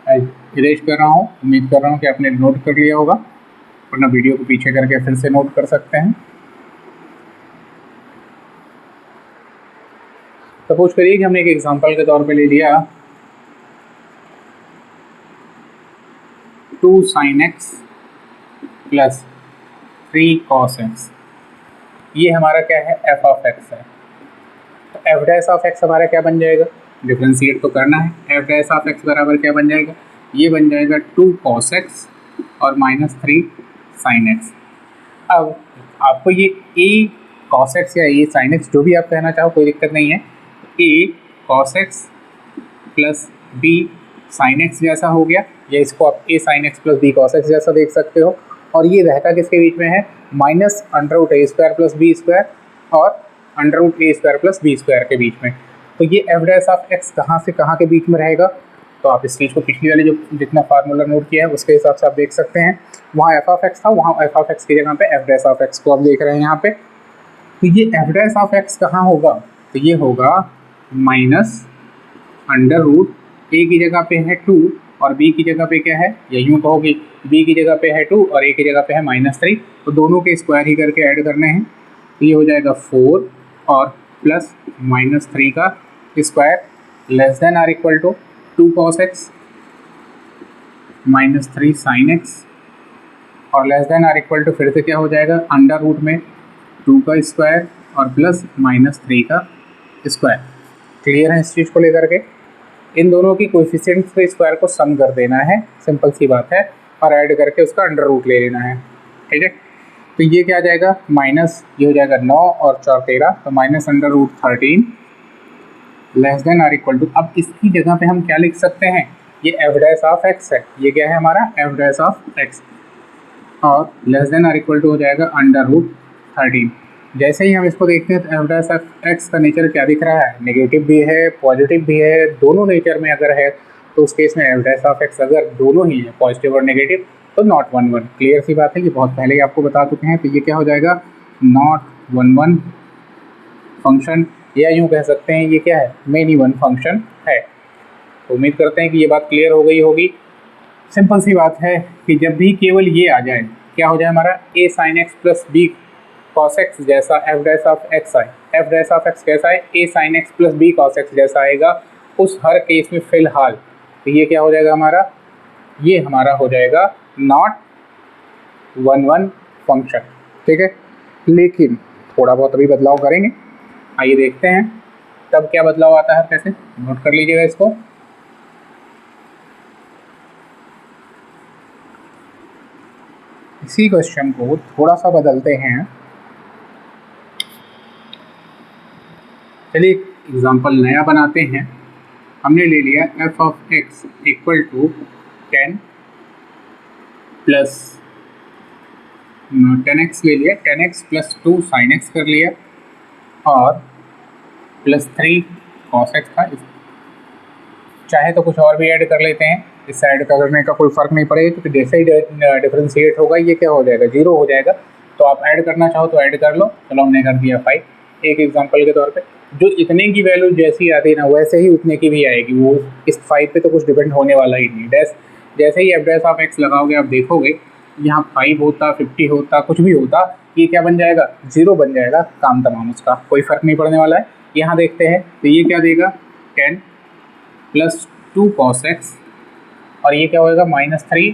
Erase कर रहा हूँ, उम्मीद कर रहा हूँ कि आपने नोट कर लिया होगा, वरना वीडियो को पीछे करके फिर से नोट कर सकते हैं। सपोज करिए कि हमने एक एग्जांपल के तौर पे ले लिया 2 sin x plus 3 cos x, ये हमारा क्या है, f ऑफ x है। तो f डैश ऑफ x हमारा क्या बन जाएगा, डिफ्रेंशिएट तो करना है। f डैश ऑफ x बराबर क्या बन जाएगा, ये बन जाएगा 2 cos x और माइनस 3 sin x। अब आपको ये a cos x या a sin x जो भी आप कहना चाहो कोई दिक्कत नहीं है, a cos x plus b sin x जैसा हो गया, या इसको आप a sin x plus b cos x जैसा देख सकते हो। और ये रहता किसके बीच में है, minus under root a square plus b square और under root a square plus b square के बीच में। तो ये एफ डैश ऑफ एक्स कहाँ से कहाँ के बीच में रहेगा, तो आप इस चीज़ को पिछली वाली जो जितना फार्मूला नोट किया है उसके हिसाब से आप देख सकते हैं। वहाँ एफ ऑफ एक्स था, वहाँ एफ ऑफ एक्स की जगह पे एफ डैश ऑफ एक्स को आप देख रहे हैं यहाँ पे। तो ये एफ डैश ऑफ एक्स कहाँ होगा, तो ये होगा माइनस अंडर रूट ए की जगह पे है 2 और b की जगह पे क्या है, या यूँ कहो कि b की जगह पे है 2 और a की जगह पे है -3, तो दोनों के स्क्वायर ही करके ऐड करने हैं। तो ये हो जाएगा 4 और प्लस -3 का square less than or equal to 2 cos x -3 sin x और less than or equal to फिर से क्या हो जाएगा, अंडर रूट में 2 का स्क्वायर और प्लस -3 का स्क्वायर। क्लियर है इस चीज़ को लेकर के। इन दोनों की कोएफिशिएंट्स के स्क्वायर को सम कर देना है, सिंपल सी बात है, और ऐड करके उसका अंडर रूट ले लेना है। ठीक है। तो ये क्या आ जाएगा, माइनस ये हो जाएगा 9 और 4 13, तो minus under root 13 less than or equal to, अब इसकी जगह पे हम क्या लिख सकते हैं, ये एफ डैश ऑफ एक्स है, ये क्या है हमारा एफ डैश ऑफ एक्स, और less than or equal to हो जाएगा अंडर रूट 13। जैसे ही हम इसको देखते हैं तो एफ डैश ऑफ एक्स का नेचर क्या दिख रहा है, नेगेटिव भी है पॉजिटिव भी है, दोनों नेचर में अगर है तो उस केस में एफ डैश ऑफ एक्स अगर दोनों ही है पॉजिटिव और नेगेटिव तो नॉट 1 1। क्लियर सी बात है, ये बहुत पहले ही आपको बता चुके हैं। तो ये क्या हो जाएगा, नॉट 1 1 फंक्शन, या यूँ कह सकते हैं ये क्या है, मेनी वन फंक्शन है। तो उम्मीद करते हैं कि ये बात क्लियर हो गई होगी। सिंपल सी बात है कि जब भी केवल ये आ जाए, क्या हो जाए हमारा a sine x plus b cos x जैसा एफ डैश ऑफ एक्स आए, एफ डैश ऑफ एक्स कैसा है, a sine x plus b cos x जैसा आएगा, उस हर केस में फ़िलहाल तो ये क्या हो जाएगा हमारा, ये हमारा हो जाएगा नॉट 1 1 फंक्शन। ठीक है। लेकिन थोड़ा बहुत अभी बदलाव करेंगे, आइए देखते हैं। तब क्या बदलाव आता है, कैसे नोट कर लीजिएगा इसको। इसी क्वेश्चन को थोड़ा सा बदलते हैं। चलिए एग्जांपल नया बनाते हैं। हमने ले लिया f of x equal to 10 plus 10x ले लिया, 10x प्लस 2 sin x कर लिया और प्लस 3 cos x था। चाहे तो कुछ और भी ऐड कर लेते हैं, इस ऐड करने का कोई फ़र्क नहीं पड़ेगा क्योंकि जैसे ही डिफ्रेंशिएट होगा ये क्या हो जाएगा, जीरो हो जाएगा। तो आप ऐड करना चाहो तो ऐड कर लो। चलो हमने कर दिया 5। एक एग्जांपल के तौर पे जो इतने की वैल्यू जैसी आती है ना वैसे ही उतने की भी आएगी, वो इस 5 पे तो कुछ डिपेंड होने वाला ही नहीं। डैश जैसे ही एफ डैश ऑफ एक्स लगाओगे आप देखोगे यहाँ 5 होता, 50 होता, कुछ भी होता, ये क्या बन जाएगा, जीरो बन जाएगा, काम तमाम, उसका कोई फ़र्क नहीं पड़ने वाला है। यहाँ देखते हैं तो ये क्या देगा, 10 प्लस 2 cos x और ये क्या होएगा -3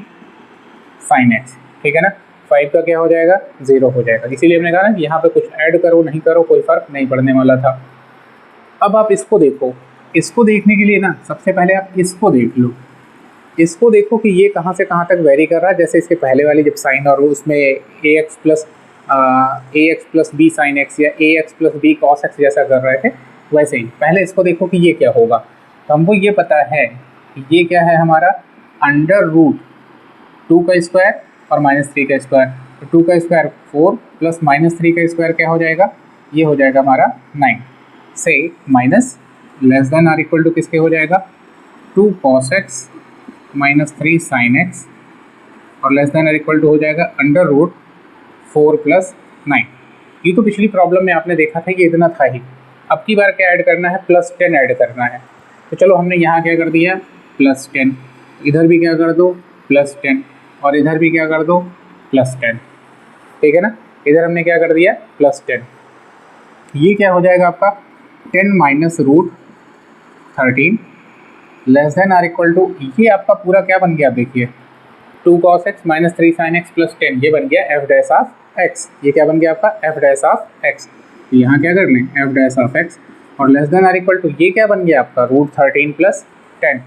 sin x, ठीक है ना। 5 का क्या हो जाएगा, 0 हो जाएगा। इसीलिए हमने कहा ना कि यहाँ पे कुछ ऐड करो नहीं करो कोई फ़र्क नहीं पड़ने वाला था। अब आप इसको देखो, इसको देखने के लिए ना सबसे पहले आप इसको देख लो, इसको देखो कि ये कहाँ से कहाँ तक वेरी कर रहा है। जैसे इसके पहले वाली जब साइन और उसमें ax plus b sin x या ax plus b cos x जैसा कर रहे थे, वैसे ही पहले इसको देखो कि ये क्या होगा। तो हमको ये पता है कि ये क्या है हमारा, अंडर रूट 2 का स्क्वायर और -3 का स्क्वायर। तो 2 का स्क्वायर 4 प्लस -3 का स्क्वायर क्या हो जाएगा, ये हो जाएगा हमारा 9 से minus less than or equal to किसके हो जाएगा, 2 cos x -3 sin x और less than or equal to हो जाएगा अंडर रूट 4 प्लस 9। ये तो पिछली प्रॉब्लम में आपने देखा था ये इतना था ही। अब की बार क्या ऐड करना है, +10 ऐड करना है। तो चलो हमने यहाँ क्या कर दिया, +10, इधर भी क्या कर दो +10 और इधर भी क्या कर दो +10, ठीक है ना। इधर हमने क्या कर दिया +10, ये क्या हो जाएगा आपका 10 minus root 13 less than or equal to, ये आपका पूरा क्या बन गया, देखिए 2 cos x -3 sin x plus 10, ये बन गया f डैश ऑफ x। ये क्या बन गया आपका f डैश ऑफ x। यहाँ क्या कर लें f डैश ऑफ x और less than or equal to ये क्या बन गया आपका रूट 13 प्लस 10,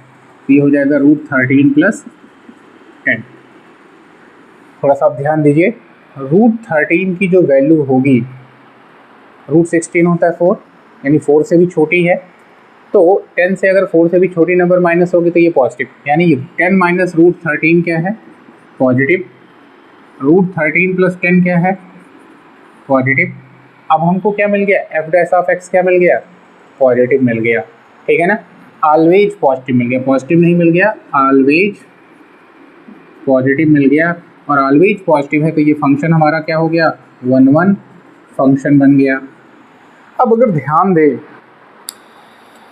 ये हो जाएगा रूट 13 प्लस 10। थोड़ा सा आप ध्यान दीजिए, रूट 13 की जो वैल्यू होगी, रूट 16 होता है 4, यानी 4 से भी छोटी है। तो 10 से अगर 4 से भी छोटी नंबर माइनस होगी तो ये पॉजिटिव, यानी 10 माइनस रूट 13 क्या है, पॉजिटिव। रूट 13 प्लस 10 क्या है, पॉजिटिव। अब हमको क्या मिल गया, एफ डैश ऑफ एक्स क्या मिल गया, पॉजिटिव मिल गया, ठीक है ना। ऑलवेज पॉजिटिव मिल गया, पॉजिटिव नहीं मिल गया, ऑलवेज पॉजिटिव मिल गया। और ऑलवेज पॉजिटिव है तो ये फंक्शन हमारा क्या हो गया, 1 फंक्शन बन गया। अब अगर ध्यान दें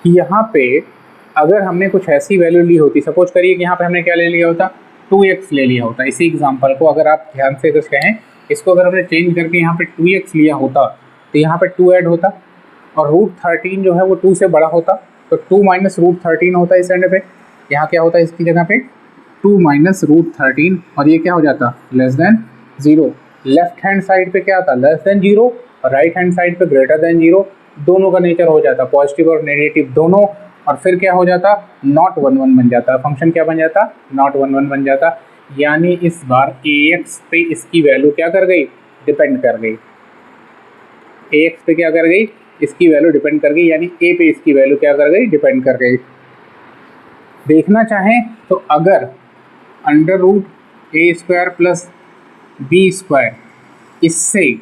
कि यहाँ पे अगर हमने कुछ ऐसी वैल्यू ली होती, सपोज करिए कि यहाँ पे हमने क्या ले लिया होता, 2x ले लिया होता। इसी एग्जांपल को अगर आप ध्यान से कुछ कहें, इसको अगर हमने चेंज करके यहाँ पे 2x लिया होता तो यहाँ पे 2 ऐड होता और रूट 13 जो है वो 2 से बड़ा होता, तो 2 माइनस रूट 13 होता इस एंड पे। यहाँ क्या होता है इसकी जगह पे 2 माइनस रूट 13 और ये क्या हो जाता, less than 0। Left hand side पे क्या आता, लेस देन 0 और राइट हैंड साइड पे ग्रेटर देन 0। दोनों का नेचर हो जाता पॉजिटिव और नेगेटिव दोनों, और फिर क्या हो जाता, नॉट 1 1 बन जाता। फंक्शन क्या बन जाता, नॉट 1 1 बन जाता। यानी इस बार ax पे इसकी वैल्यू क्या कर गई, डिपेंड कर गई। ax पे क्या कर गई, इसकी वैल्यू डिपेंड कर गई, यानी a पे इसकी वैल्यू क्या कर गई, डिपेंड कर गई। देखना चाहें तो अगर under root a square plus b square, इससे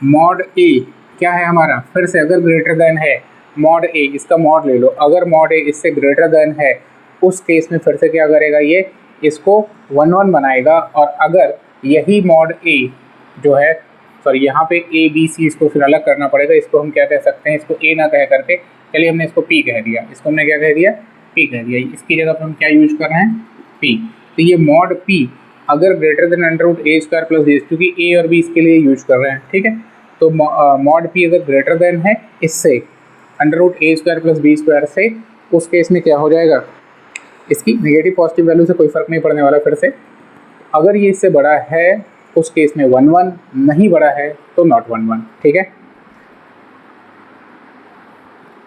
मॉड ए क्या है हमारा, फिर से अगर ग्रेटर देन है मॉड ए, इसका मॉड ले लो, अगर मॉड ए इससे ग्रेटर देन है उस केस में फिर से क्या करेगा, ये इसको 1 1 बनाएगा। और अगर यही मॉड ए जो है, सॉरी यहाँ पे ए बी सी इसको फिर अलग करना पड़ेगा, इसको हम क्या कह सकते हैं, इसको ए ना कह करके, चलिए हमने इसको पी कह दिया, इसको हमने क्या कह दिया, पी कह दिया। इसकी जगह पर हम क्या यूज कर रहे हैं, पी। तो ये मॉड पी अगर greater than under root a square plus B, क्योंकि ए और बी इसके लिए यूज कर रहे हैं, ठीक है। तो मॉड पी अगर ग्रेटर देन है इससे under root a square plus b square से, उस केस में क्या हो जाएगा, इसकी नेगेटिव पॉजिटिव वैल्यू से कोई फ़र्क नहीं पड़ने वाला। फिर से अगर ये इससे बड़ा है उस केस में 1 1, नहीं बड़ा है तो नॉट 1 1, ठीक है।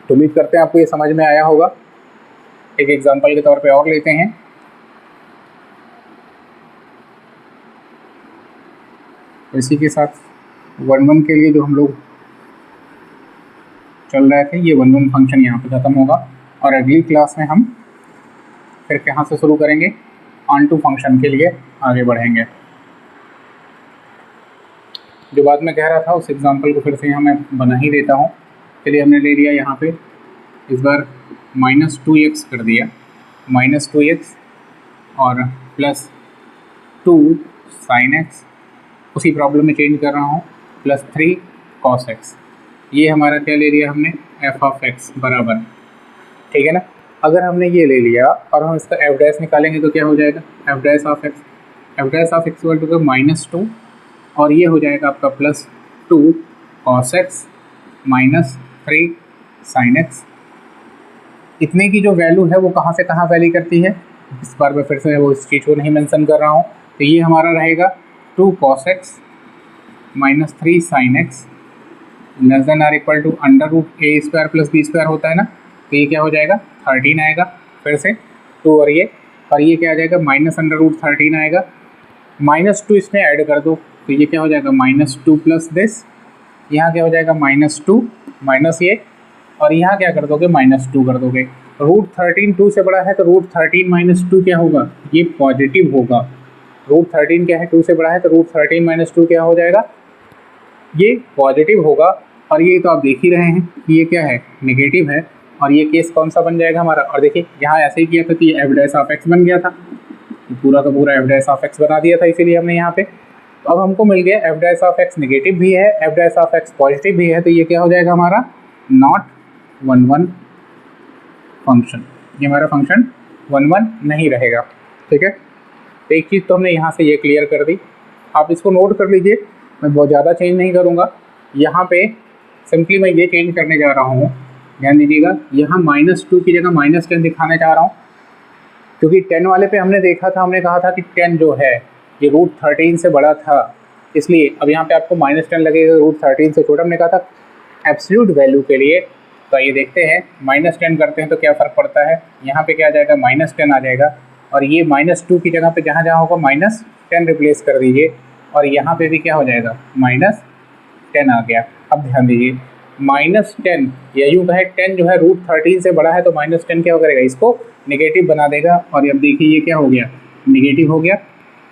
तो उम्मीद करते हैं आपको ये समझ में आया होगा। एक एग्जांपल के तौर पे और लेते हैं। इसी के साथ 1 के लिए जो हम लोग चल रहे थे, ये 1 फंक्शन यहाँ पे ख़त्म होगा और अगली क्लास में हम फिर कहाँ से शुरू करेंगे, ऑन2 फंक्शन के लिए आगे बढ़ेंगे। जो बात मैं कह रहा था उस एग्जांपल को फिर से यहाँ मैं बना ही देता हूँ। चलिए, हमने ले लिया यहाँ पे इस बार -2x कर दिया, -2x और +2 sin x, उसी प्रॉब्लम में चेंज कर रहा हूँ, +3 cos x। ये हमारा क्या ले लिया हमने, f(x) बराबर, ठीक है ना। अगर हमने ये ले लिया और हम इसका f' निकालेंगे तो क्या हो जाएगा, f' इक्वल टू -2 और ये हो जाएगा आपका +2 cos x -3 sin x। इतने की जो वैल्यू है वो कहाँ से कहाँ वैली करती है, इस बार मैं फिर से वो इस चीज़ को नहीं मेंशन कर रहा हूँ। तो ये हमारा रहेगा 2 cos x -3 sin x ≤ a² + b² होता है ना। तो ये क्या हो जाएगा, 13 आएगा, फिर से 2 और ये क्या आ जाएगा, -√13 आएगा, -2 इसमें ऐड कर दो तो ये क्या हो जाएगा, -2 + दिस, यहाँ क्या हो जाएगा, -2 माइनस ये, और यहाँ क्या कर दोगे, -2 कर दोगे। √13 2 से बड़ा है तो √13 - 2 क्या होगा, ये पॉजिटिव होगा। √13 क्या है, 2 से बड़ा है तो √13 - 2 क्या हो जाएगा, ये पॉजिटिव होगा। और ये तो आप देख ही रहे हैं कि ये क्या है, नेगेटिव है। और ये केस कौन सा बन जाएगा हमारा, और देखिए यहाँ ऐसे ही किया था कि f' बन गया था, पूरा का पूरा f' बना दिया था, इसीलिए हमने यहाँ पे। तो अब हमको मिल गया f' नेगेटिव भी है, f' पॉजिटिव भी है, तो ये क्या हो जाएगा हमारा, नॉट 1 फंक्शन। ये हमारा फंक्शन 1 नहीं रहेगा, ठीक है। तो एक चीज़ तो हमने यहाँ से ये क्लियर कर दी, आप इसको नोट कर लीजिए, मैं बहुत ज़्यादा चेंज नहीं करूँगा। यहाँ पे सिंपली मैं ये चेंज करने जा रहा हूँ, ध्यान दीजिएगा, यहाँ -2 की जगह -10 दिखाने जा रहा हूँ, क्योंकि 10 वाले पे हमने देखा था, हमने कहा था कि 10 जो है ये √13 से बड़ा था, इसलिए अब यहाँ पे आपको -10 लगेगा, √13 से छोटा। हमने कहा था एब्सोल्यूट वैल्यू के लिए। तो ये देखते हैं, -10 करते हैं तो क्या फ़र्क पड़ता है, यहाँ पे क्या आ जाएगा, -10 आ जाएगा, और ये -2 की जगह पे जहाँ जहाँ होगा -10 रिप्लेस कर दीजिए, और यहाँ पे भी क्या हो जाएगा, -10 आ गया। अब ध्यान दीजिए, -10 या यूँ कहे 10 जो है √13 से बड़ा है तो -10 क्या करेगा, इसको नेगेटिव बना देगा। और अब देखिए ये क्या हो गया, नेगेटिव हो गया,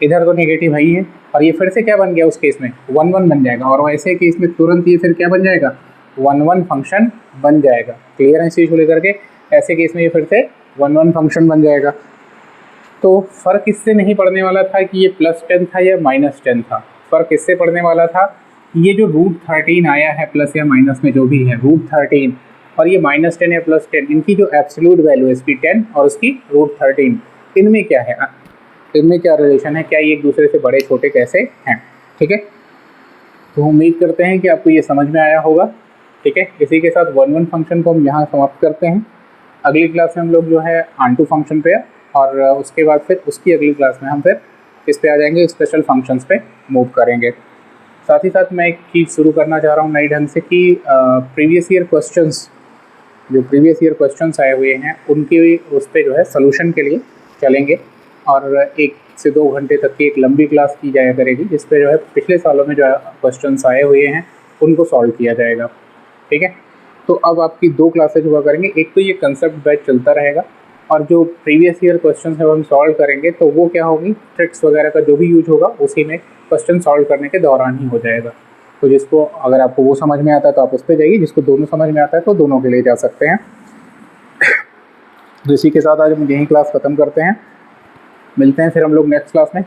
इधर तो नेगेटिव है ही है, और ये फिर से क्या बन गया, उस केस में 1 बन जाएगा, और वैसे केस में तुरंत ये फिर क्या बन जाएगा, 1 फंक्शन बन जाएगा। क्लियर है इस चीज़ को लेकर के, ऐसे केस में ये फिर से 1 फंक्शन बन जाएगा। तो फ़र्क इससे नहीं पड़ने वाला था कि ये +10 था या -10 था, फ़र्क इससे पड़ने वाला था कि ये जो √13 आया है प्लस या माइनस में जो भी है √13, और ये -10 या +10, इनकी जो एब्सोल्यूट वैल्यू है इसकी 10 और उसकी √13, इनमें क्या है, इनमें क्या रिलेशन है, क्या ये एक दूसरे से बड़े छोटे कैसे हैं, ठीक है। तो उम्मीद करते हैं कि आपको ये समझ में आया होगा, ठीक है। इसी के साथ 1 फंक्शन को हम यहाँ समाप्त करते हैं। अगली क्लास में हम लोग जो है ऑन2 फंक्शन पे, और उसके बाद फिर उसकी अगली क्लास में हम फिर इस पे आ जाएंगे, स्पेशल फंक्शंस पे मूव करेंगे। साथ ही साथ मैं एक चीज़ शुरू करना चाह रहा हूँ नई ढंग से कि प्रीवियस ईयर क्वेश्चंस आए हुए हैं उनके उस पर जो है सलूशन के लिए चलेंगे, और 1 से 2 घंटे तक की एक लंबी क्लास की जाया करेगी, जिस पे जो है पिछले सालों में जो क्वेश्चंस आए हुए हैं उनको सॉल्व किया जाएगा, ठीक है। तो अब आपकी 2 क्लासेज हुआ करेंगे, एक तो ये कंसेप्ट बैच चलता रहेगा, और जो प्रीवियस ईयर क्वेश्चंस है वो हम सॉल्व करेंगे, तो वो क्या होगी, ट्रिक्स वगैरह का जो भी यूज होगा उसी में क्वेश्चन सॉल्व करने के दौरान ही हो जाएगा। तो जिसको अगर आपको वो समझ में आता है तो आप उस पर जाइए, जिसको दोनों समझ में आता है तो दोनों के लिए जा सकते हैं। तो इसी के साथ आज हम यही क्लास ख़त्म करते हैं, मिलते हैं फिर हम लोग नेक्स्ट क्लास में,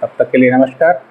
तब तक के लिए नमस्कार।